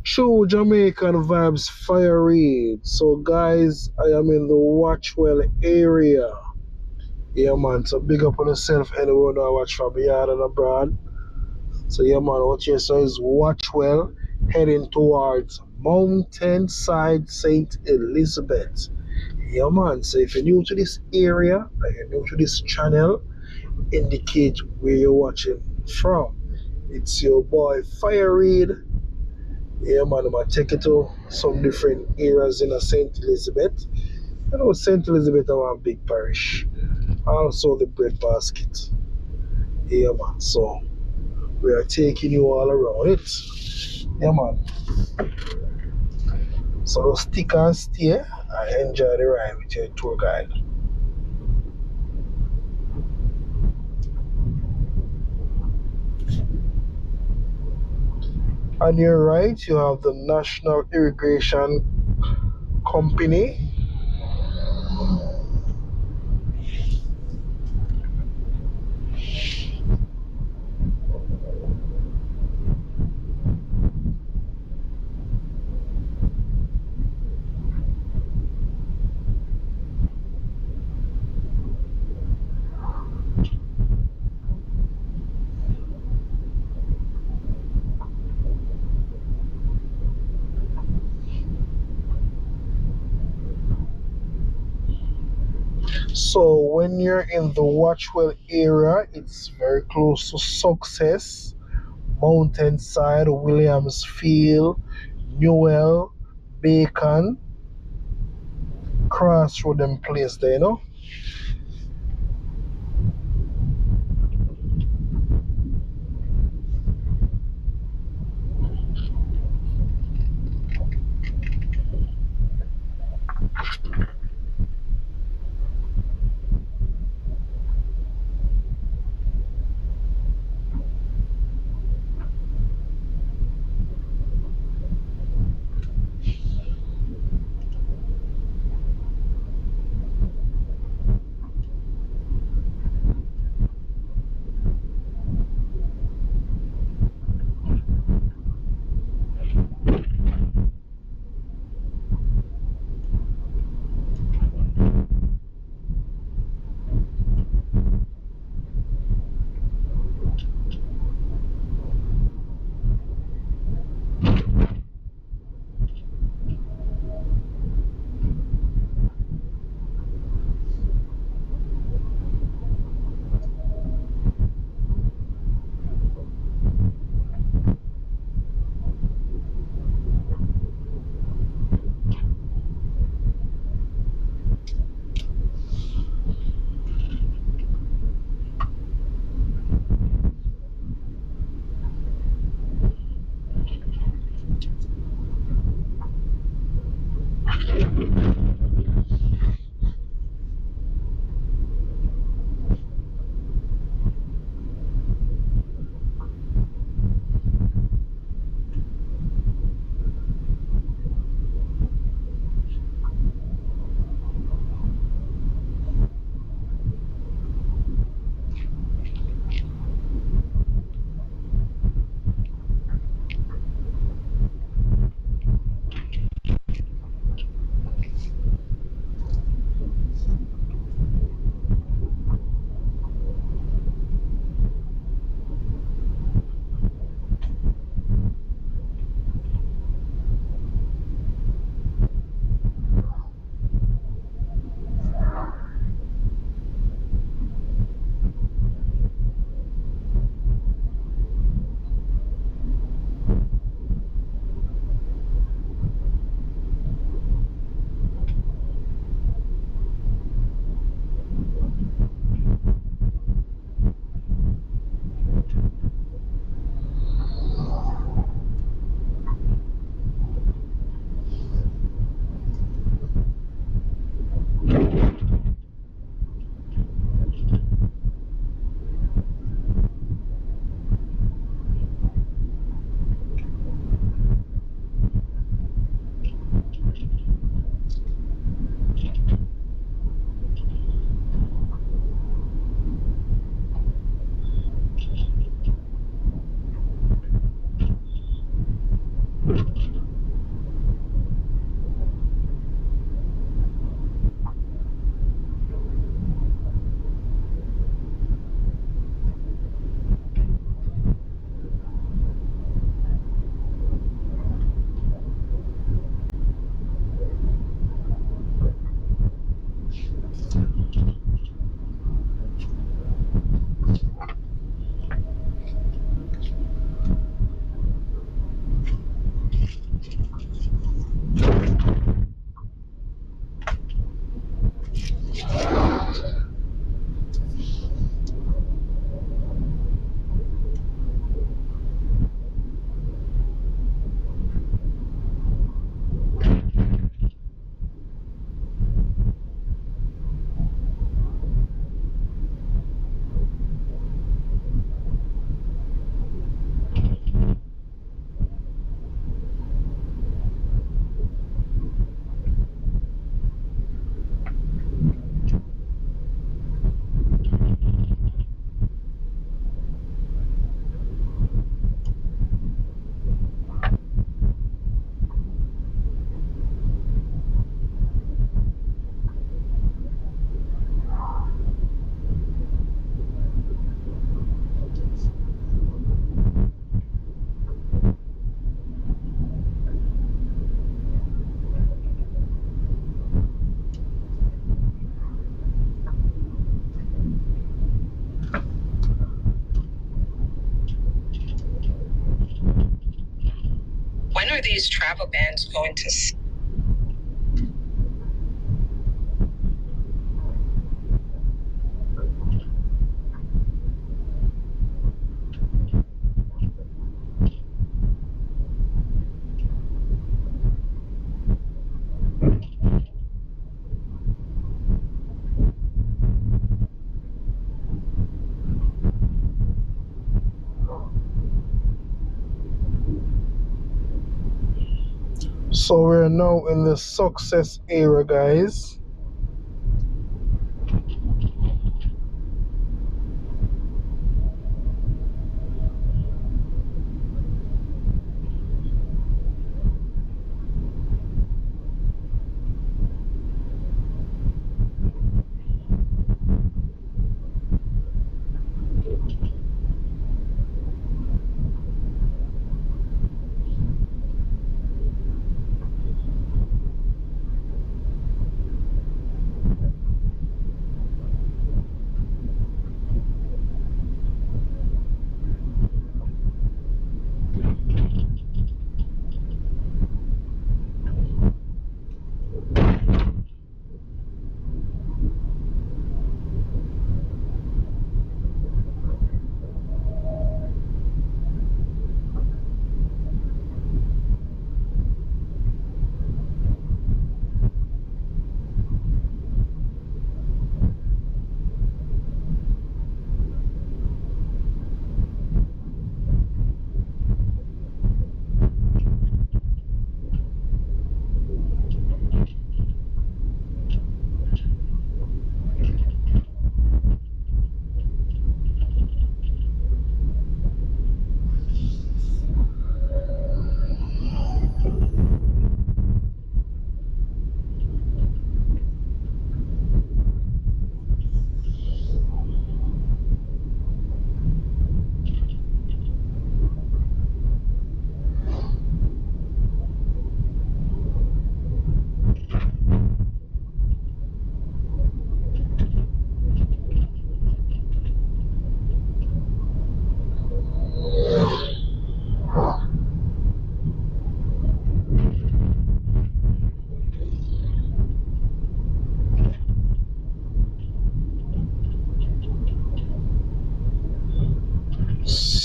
True Jamaican vibes fire read. So guys, I am in the Watchwell area. Yeah man, so big up on yourself anyone who watch from beyond and abroad. So yeah man, what you say is Watchwell heading towards Mountainside St. Elizabeth. Yeah man, so if you're new to this area, like you're new to this channel, indicate where you're watching from. It's your boy Fire Reed. Yeah, man, I'm gonna take it to some different areas in a St. Elizabeth. You know, St. Elizabeth is one big parish. Also, the bread basket. Yeah, man. So, we are taking you all around it. Yeah, man. So, stick and stay and enjoy the ride with your tour guide. On your right, you have the National Irrigation Company. So when you're in the Watchwell area, it's very close to Success, Mountainside, Williamsfield, Newell, Bacon, Crossroad and place there, you know. are these travel bans going to So we're now in the Success area, guys.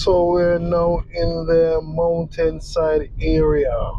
So we're now in the mountainside area.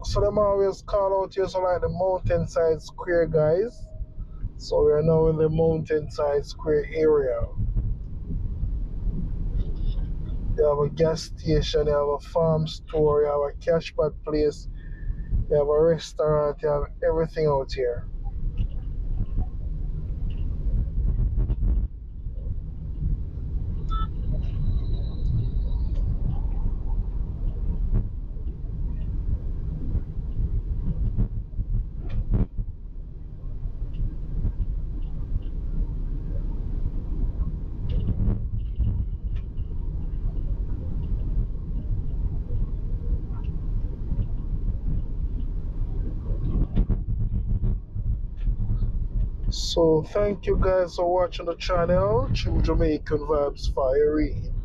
So them always call out here so like the mountainside square, guys. So we are now in the mountainside square area. You have a gas station, you have a farm store, you have a cash bag place, You have a restaurant, you have everything out here. So thank you guys for watching the channel, True Jamaican Vibes Fire Reid.